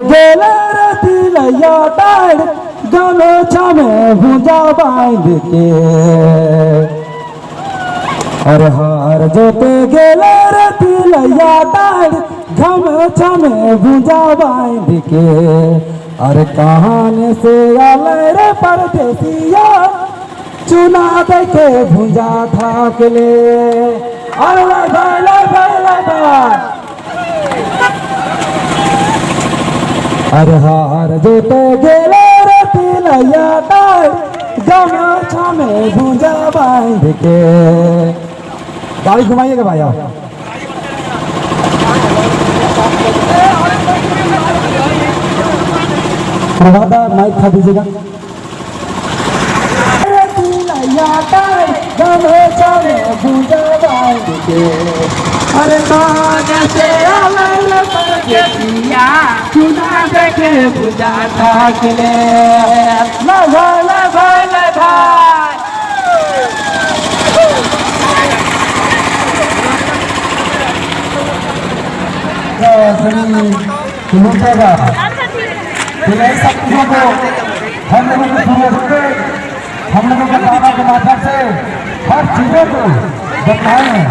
गेले रे तिलैया डाढ़ गमछा में भुजा बांध के अरे हार जोते गेले रे तिलैया डाढ़ गमछा में भुजा बांध के अरे कहानी से आले रे परदेसिया चुना दे के भुजा थाक ले अरे भाई अरे हार जोते गेले रे तिलैया डाढ़ गमछा में भुजा बांध के गाड़ी घुमाइएगा भाई आप प्रभाता माइक खा दीजिएगा। तिलैया डाढ़ गमछा में भुजा बांध के अरे कहानी से आले परदेसिया चुना दे के भुजा थाक ले सब चीजों को हम लोगों को हम लोगों के दादा के माध्यम से हर चीजों को बताएं।